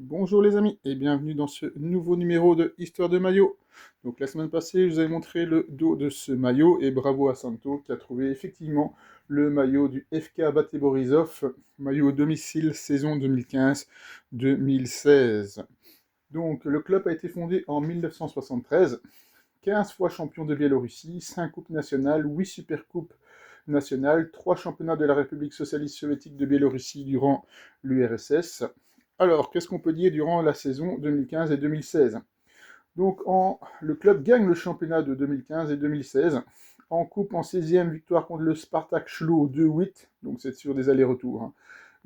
Bonjour les amis et bienvenue dans ce nouveau numéro de Histoire de maillot. Donc la semaine passée, je vous avais montré le dos de ce maillot et bravo à Santo qui a trouvé effectivement le maillot du FK Bate Borisov, maillot domicile saison 2015-2016. Donc le club a été fondé en 1973, 15 fois champion de Biélorussie, 5 coupes nationales, 8 supercoupes nationales, 3 championnats de la République socialiste soviétique de Biélorussie durant l'URSS. Alors, qu'est-ce qu'on peut dire durant la saison 2015 et 2016? Donc, le club gagne le championnat de 2015 et 2016. En coupe, en 16e, victoire contre le Spartak Chlo 2-8, donc c'est sur des allers-retours.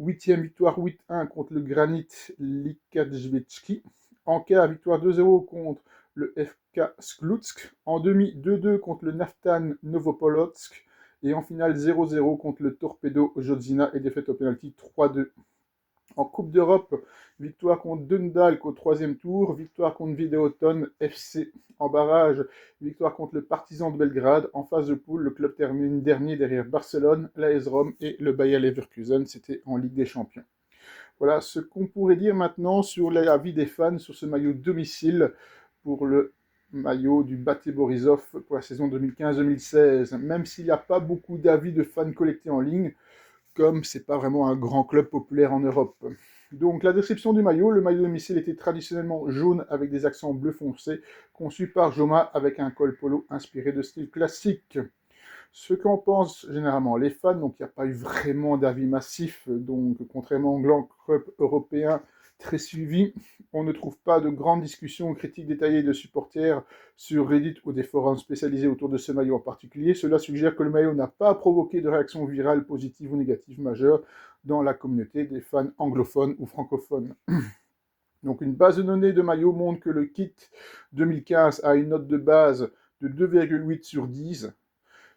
8e victoire 8-1 contre le Granit Likajevski. En quart, victoire 2-0 contre le FK Sklutsk. En demi, 2-2 contre le Naftan Novopolotsk. Et en finale, 0-0 contre le Torpedo Jodzina et défaite au penalty 3-2. En Coupe d'Europe, victoire contre Dundalk au troisième tour, victoire contre Videoton FC en barrage, victoire contre le Partizan de Belgrade. En phase de poule, le club termine dernier derrière Barcelone, l'AS Rome et le Bayer Leverkusen. C'était en Ligue des Champions. Voilà ce qu'on pourrait dire maintenant sur l'avis des fans sur ce maillot domicile pour le maillot du Bate Borisov pour la saison 2015-2016. Même s'il n'y a pas beaucoup d'avis de fans collectés en ligne, comme c'est pas vraiment un grand club populaire en Europe. Donc la description du maillot, le maillot domicile était traditionnellement jaune avec des accents bleu foncé, conçu par Joma avec un col polo inspiré de style classique. Ce qu'en pensent généralement les fans, donc il n'y a pas eu vraiment d'avis massif, donc contrairement au grand club européen très suivi, on ne trouve pas de grandes discussions ou critiques détaillées de supporters sur Reddit ou des forums spécialisés autour de ce maillot en particulier. Cela suggère que le maillot n'a pas provoqué de réaction virale positive ou négative majeure dans la communauté des fans anglophones ou francophones. Donc une base de données de maillot montre que le kit 2015 a une note de base de 2,8 sur 10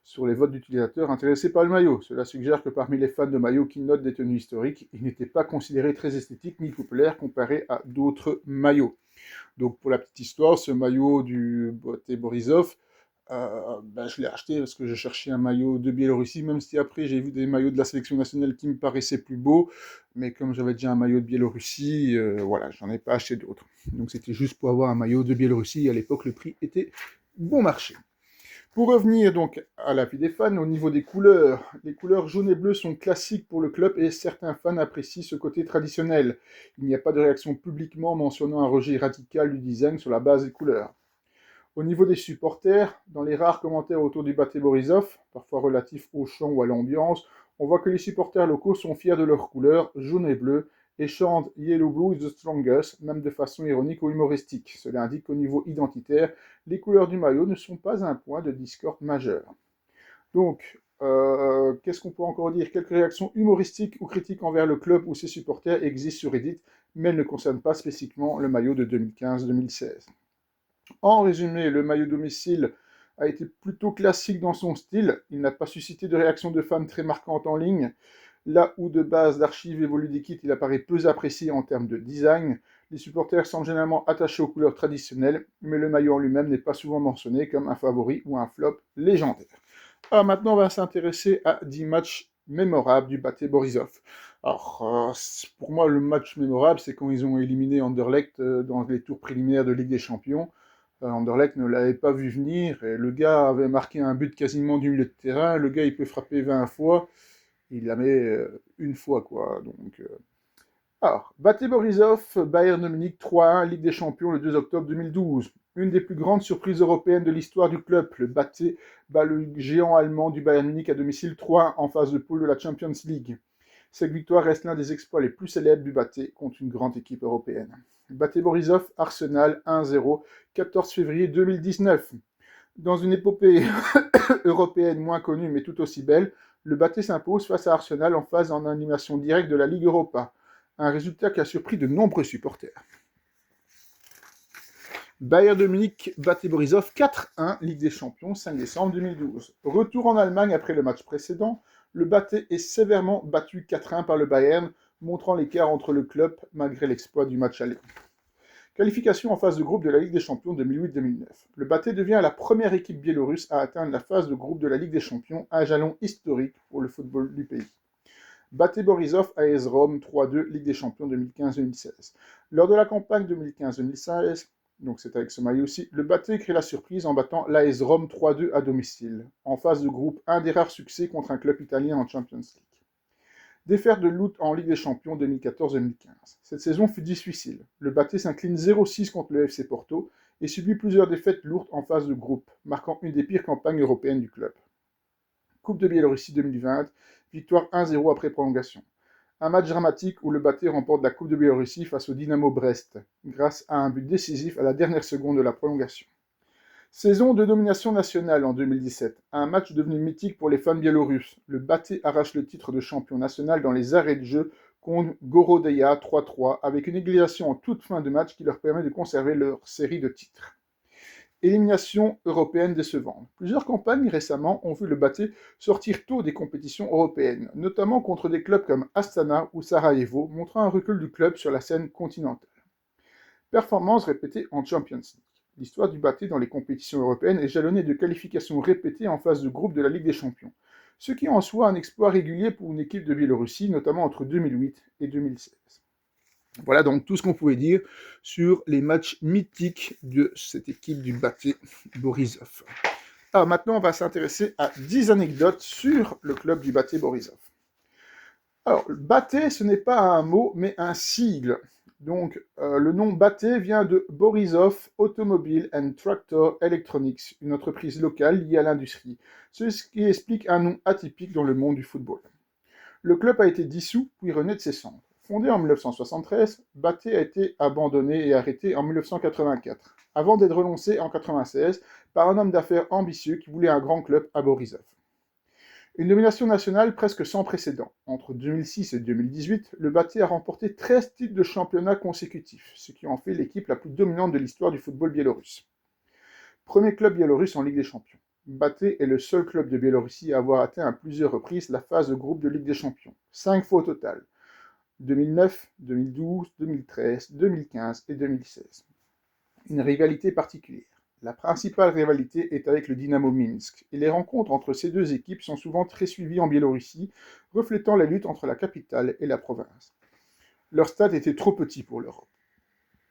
sur les votes d'utilisateurs intéressés par le maillot. Cela suggère que parmi les fans de maillots qui notent des tenues historiques, il n'était pas considéré très esthétique ni populaire comparé à d'autres maillots. Donc pour la petite histoire, ce maillot du Bate Borisov, je l'ai acheté parce que je cherchais un maillot de Biélorussie, même si après j'ai vu des maillots de la sélection nationale qui me paraissaient plus beaux, mais comme j'avais déjà un maillot de Biélorussie, voilà, j'en ai pas acheté d'autres. Donc c'était juste pour avoir un maillot de Biélorussie, à l'époque le prix était bon marché. Pour revenir donc à l'avis des fans, au niveau des couleurs, les couleurs jaune et bleu sont classiques pour le club et certains fans apprécient ce côté traditionnel. Il n'y a pas de réaction publiquement mentionnant un rejet radical du design sur la base des couleurs. Au niveau des supporters, dans les rares commentaires autour du Bate Borisov, parfois relatifs au chant ou à l'ambiance, on voit que les supporters locaux sont fiers de leurs couleurs, jaune et bleu, et chantent Yellow Blue is the strongest, même de façon ironique ou humoristique. Cela indique qu'au niveau identitaire, les couleurs du maillot ne sont pas un point de discorde majeur. Donc, qu'est-ce qu'on peut encore dire? Quelques réactions humoristiques ou critiques envers le club ou ses supporters existent sur Reddit, mais elles ne concernent pas spécifiquement le maillot de 2015-2016. En résumé, le maillot domicile a été plutôt classique dans son style. Il n'a pas suscité de réaction de fans très marquante en ligne. Là où de base d'archives évolue des kits, il apparaît peu apprécié en termes de design. Les supporters semblent généralement attachés aux couleurs traditionnelles, mais le maillot en lui-même n'est pas souvent mentionné comme un favori ou un flop légendaire. Alors maintenant, on va s'intéresser à 10 matchs mémorables du Bate Borisov. Alors, pour moi, le match mémorable, c'est quand ils ont éliminé Anderlecht dans les tours préliminaires de Ligue des Champions. Anderlecht ne l'avait pas vu venir, et le gars avait marqué un but quasiment du milieu de terrain. Le gars, il peut frapper 20 fois, il la met une fois, quoi. Donc, alors, Bate Borisov, Bayern de Munich 3-1, Ligue des Champions le 2 octobre 2012. Une des plus grandes surprises européennes de l'histoire du club. Le Bate bat le géant allemand du Bayern Munich à domicile 3-1 en phase de poule de la Champions League. Cette victoire reste l'un des exploits les plus célèbres du Bate contre une grande équipe européenne. Bate Borisov, Arsenal 1-0, 14 février 2019. Dans une épopée européenne moins connue mais tout aussi belle, le Bate s'impose face à Arsenal en phase en animation directe de la Ligue Europa. Un résultat qui a surpris de nombreux supporters. Bayern de Munich, Bate Borisov 4-1, Ligue des Champions, 5 décembre 2012. Retour en Allemagne après le match précédent, le Bate est sévèrement battu 4-1 par le Bayern, montrant l'écart entre le club malgré l'exploit du match aller. Qualification en phase de groupe de la Ligue des Champions 2008-2009. Le Bate devient la première équipe biélorusse à atteindre la phase de groupe de la Ligue des Champions, un jalon historique pour le football du pays. Battait Borisov AS Rome 3-2, Ligue des Champions 2015-2016. Lors de la campagne 2015-2016, donc c'est avec ce maillot aussi, le Batté crée la surprise en battant l'AS Rome 3-2 à domicile, en phase de groupe, un des rares succès contre un club italien en Champions League. Défaite de Lout en Ligue des Champions 2014-2015. Cette saison fut difficile. Le Batté s'incline 0-6 contre le FC Porto et subit plusieurs défaites lourdes en phase de groupe, marquant une des pires campagnes européennes du club. Coupe de Biélorussie 2020, victoire 1-0 après prolongation. Un match dramatique où le Batté remporte la Coupe de Biélorussie face au Dynamo Brest, grâce à un but décisif à la dernière seconde de la prolongation. Saison de domination nationale en 2017, un match devenu mythique pour les fans biélorusses. Le Batté arrache le titre de champion national dans les arrêts de jeu contre Gorodeia 3-3, avec une égalisation en toute fin de match qui leur permet de conserver leur série de titres. Élimination européenne décevante. Plusieurs campagnes récemment ont vu le Batté sortir tôt des compétitions européennes, notamment contre des clubs comme Astana ou Sarajevo, montrant un recul du club sur la scène continentale. Performance répétée en Champions League. L'histoire du Batté dans les compétitions européennes est jalonnée de qualifications répétées en phase de groupe de la Ligue des Champions, ce qui est en soi un exploit régulier pour une équipe de Biélorussie, notamment entre 2008 et 2016. Voilà donc tout ce qu'on pouvait dire sur les matchs mythiques de cette équipe du Batté Borisov. Alors maintenant, on va s'intéresser à 10 anecdotes sur le club du Batté Borisov. Alors, Batté, ce n'est pas un mot, mais un sigle. Donc, le nom Batté vient de Borisov Automobile and Tractor Electronics, une entreprise locale liée à l'industrie, ce qui explique un nom atypique dans le monde du football. Le club a été dissous, puis renaît de ses cendres. Fondé en 1973, Batté a été abandonné et arrêté en 1984, avant d'être relancé en 1996 par un homme d'affaires ambitieux qui voulait un grand club à Borisov. Une domination nationale presque sans précédent. Entre 2006 et 2018, le Batté a remporté 13 titres de championnat consécutifs, ce qui en fait l'équipe la plus dominante de l'histoire du football biélorusse. Premier club biélorusse en Ligue des Champions. Batté est le seul club de Biélorussie à avoir atteint à plusieurs reprises la phase de groupe de Ligue des Champions. 5 fois au total. 2009, 2012, 2013, 2015 et 2016. Une rivalité particulière. La principale rivalité est avec le Dynamo Minsk, et les rencontres entre ces deux équipes sont souvent très suivies en Biélorussie, reflétant la lutte entre la capitale et la province. Leur stade était trop petit pour l'Europe.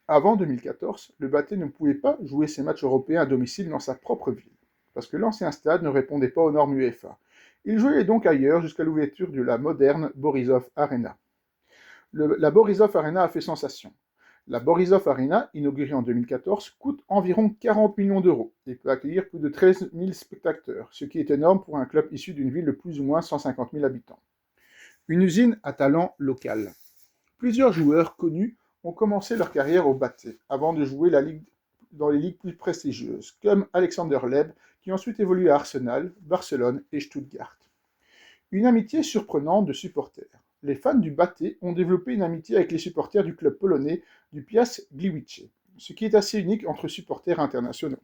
Avant 2014, le Batté ne pouvait pas jouer ses matchs européens à domicile dans sa propre ville, parce que l'ancien stade ne répondait pas aux normes UEFA. Il jouait donc ailleurs jusqu'à l'ouverture de la moderne Borisov Arena. La Borisov Arena a fait sensation. La Borisov Arena, inaugurée en 2014, coûte environ 40 millions d'euros et peut accueillir plus de 13 000 spectateurs, ce qui est énorme pour un club issu d'une ville de plus ou moins 150 000 habitants. Une usine à talent local. Plusieurs joueurs connus ont commencé leur carrière au Batté, avant de jouer dans les ligues plus prestigieuses, comme Alexander Leb, qui ensuite évolue à Arsenal, Barcelone et Stuttgart. Une amitié surprenante de supporters. Les fans du Batté ont développé une amitié avec les supporters du club polonais du Piast Gliwice, ce qui est assez unique entre supporters internationaux.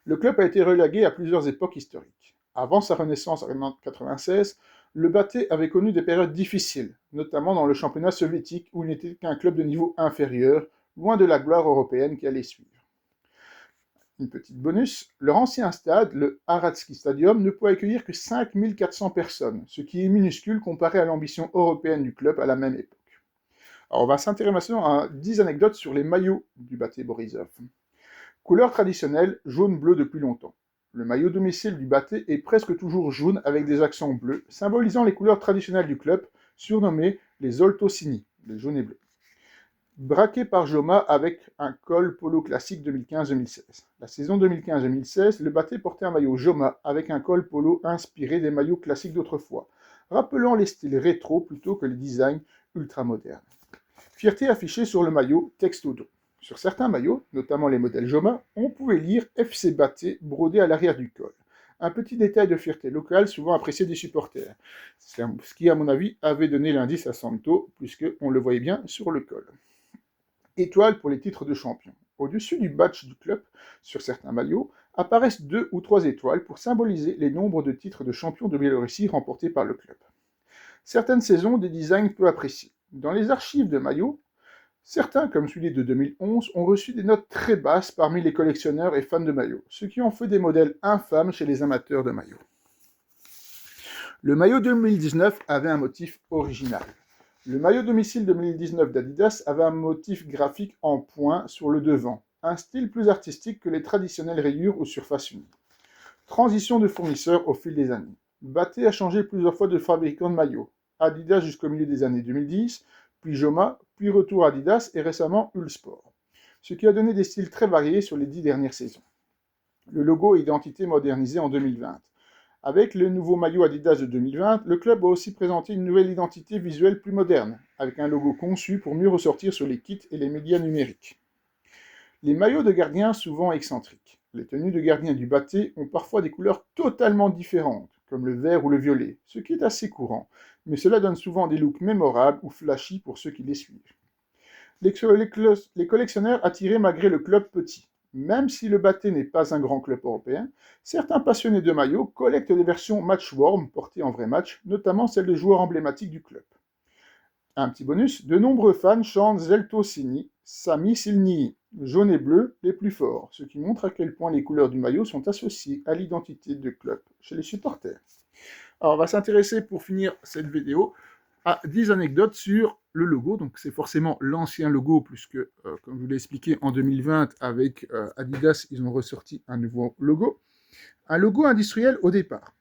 Le club a été relégué à plusieurs époques historiques. Avant sa renaissance en 1996, le Batté avait connu des périodes difficiles, notamment dans le championnat soviétique où il n'était qu'un club de niveau inférieur, loin de la gloire européenne qui allait suivre. Une petite bonus, leur ancien stade, le Hradski Stadium, ne peut accueillir que 5 400 personnes, ce qui est minuscule comparé à l'ambition européenne du club à la même époque. Alors on va s'intéresser à 10 anecdotes sur les maillots du Batté Borisov. Couleur traditionnelle, jaune-bleu depuis longtemps. Le maillot domicile du Batté est presque toujours jaune avec des accents bleus, symbolisant les couleurs traditionnelles du club, surnommées les Zoltosini, les jaunes et bleus. Braqué par Joma avec un col polo classique 2015-2016. La saison 2015-2016, le Batté portait un maillot Joma avec un col polo inspiré des maillots classiques d'autrefois, rappelant les styles rétro plutôt que les designs ultramodernes. Fierté affichée sur le maillot, texte au dos. Sur certains maillots, notamment les modèles Joma, on pouvait lire FC Batté brodé à l'arrière du col. Un petit détail de fierté locale souvent apprécié des supporters. Ce qui, à mon avis, avait donné l'indice à Santo, puisqu'on le voyait bien sur le col. Étoile pour les titres de champion. Au-dessus du badge du club, sur certains maillots, apparaissent 2 ou 3 étoiles pour symboliser les nombres de titres de champion de Biélorussie remportés par le club. Certaines saisons, des designs peu appréciés. Dans les archives de maillots, certains, comme celui de 2011, ont reçu des notes très basses parmi les collectionneurs et fans de maillots, ce qui en fait des modèles infâmes chez les amateurs de maillots. Le maillot 2019 avait un motif original. Le maillot domicile 2019 d'Adidas avait un motif graphique en point sur le devant, un style plus artistique que les traditionnelles rayures ou surfaces unies. Transition de fournisseur au fil des années. Baté a changé plusieurs fois de fabricant de maillots. Adidas jusqu'au milieu des années 2010, puis Joma, puis retour Adidas et récemment Uhlsport. Ce qui a donné des styles très variés sur les 10 dernières saisons. Le logo et identité modernisés en 2020. Avec le nouveau maillot Adidas de 2020, le club a aussi présenté une nouvelle identité visuelle plus moderne, avec un logo conçu pour mieux ressortir sur les kits et les médias numériques. Les maillots de gardiens souvent excentriques. Les tenues de gardiens du Baté ont parfois des couleurs totalement différentes, comme le vert ou le violet, ce qui est assez courant, mais cela donne souvent des looks mémorables ou flashy pour ceux qui les suivent. Les collectionneurs attirés malgré le club petit. Même si le Baté n'est pas un grand club européen, certains passionnés de maillots collectent des versions match-worn portées en vrai match, notamment celles de joueurs emblématiques du club. Un petit bonus, de nombreux fans chantent Zelto Sini, Sami Silni, jaune et bleu les plus forts, ce qui montre à quel point les couleurs du maillot sont associées à l'identité du club chez les supporters. Alors on va s'intéresser pour finir cette vidéo à 10 anecdotes sur le logo. Donc c'est forcément l'ancien logo, puisque comme je vous l'ai expliqué en 2020 avec Adidas, ils ont ressorti un nouveau logo. Un logo industriel au départ.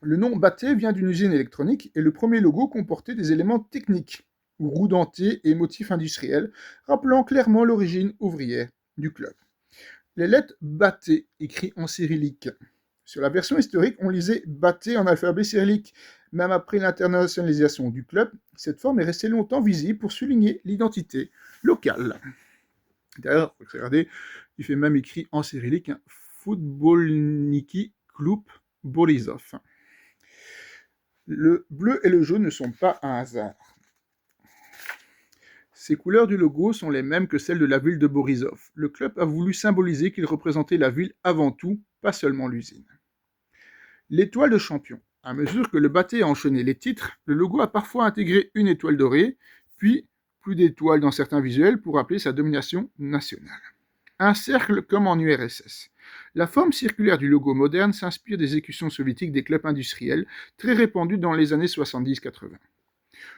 Le nom Baté vient d'une usine électronique et le premier logo comportait des éléments techniques, roues dentées et motifs industriels, rappelant clairement l'origine ouvrière du club. Les lettres Baté, écrites en cyrillique. Sur la version historique, on lisait Baté en alphabet cyrillique. Même après l'internationalisation du club, cette forme est restée longtemps visible pour souligner l'identité locale. D'ailleurs, regardez, il fait même écrit en cyrillique Footbolniki Klub Borisov. Le bleu et le jaune ne sont pas un hasard. Ces couleurs du logo sont les mêmes que celles de la ville de Borisov. Le club a voulu symboliser qu'il représentait la ville avant tout, pas seulement l'usine. L'étoile de champion. À mesure que le Baté a enchaîné les titres, le logo a parfois intégré une étoile dorée, puis plus d'étoiles dans certains visuels pour rappeler sa domination nationale. Un cercle comme en URSS. La forme circulaire du logo moderne s'inspire des écussons soviétiques des clubs industriels, très répandus dans les années 70-80.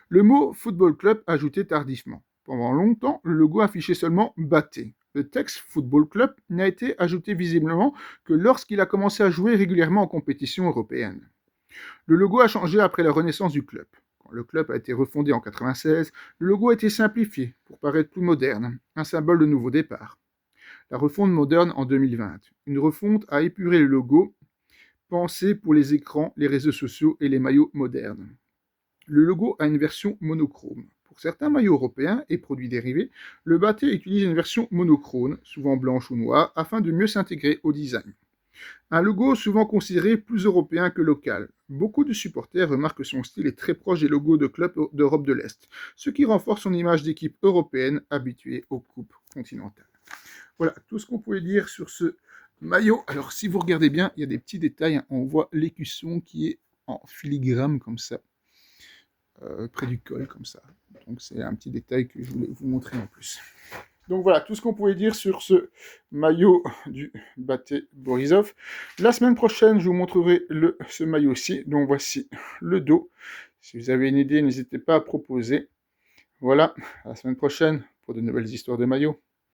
Le mot football club ajouté tardivement. Pendant longtemps, le logo affichait seulement Baté. Le texte football club n'a été ajouté visiblement que lorsqu'il a commencé à jouer régulièrement en compétition européenne. Le logo a changé après la renaissance du club. Quand le club a été refondé en 1996, le logo a été simplifié pour paraître plus moderne, un symbole de nouveau départ. La refonte moderne en 2020. Une refonte a épuré le logo, pensé pour les écrans, les réseaux sociaux et les maillots modernes. Le logo a une version monochrome. Pour certains maillots européens et produits dérivés, le Baté utilise une version monochrome, souvent blanche ou noire, afin de mieux s'intégrer au design. Un logo souvent considéré plus européen que local. Beaucoup de supporters remarquent que son style est très proche des logos de clubs d'Europe de l'Est, ce qui renforce son image d'équipe européenne habituée aux coupes continentales. Voilà, tout ce qu'on pouvait dire sur ce maillot. Alors, si vous regardez bien, il y a des petits détails. On voit l'écusson qui est en filigrane comme ça, près du col comme ça. Donc, c'est un petit détail que je voulais vous montrer en plus. Donc voilà, tout ce qu'on pouvait dire sur ce maillot du Baté Borisov. La semaine prochaine, je vous montrerai ce maillot-ci. Donc voici le dos. Si vous avez une idée, n'hésitez pas à proposer. Voilà, à la semaine prochaine pour de nouvelles histoires de maillots.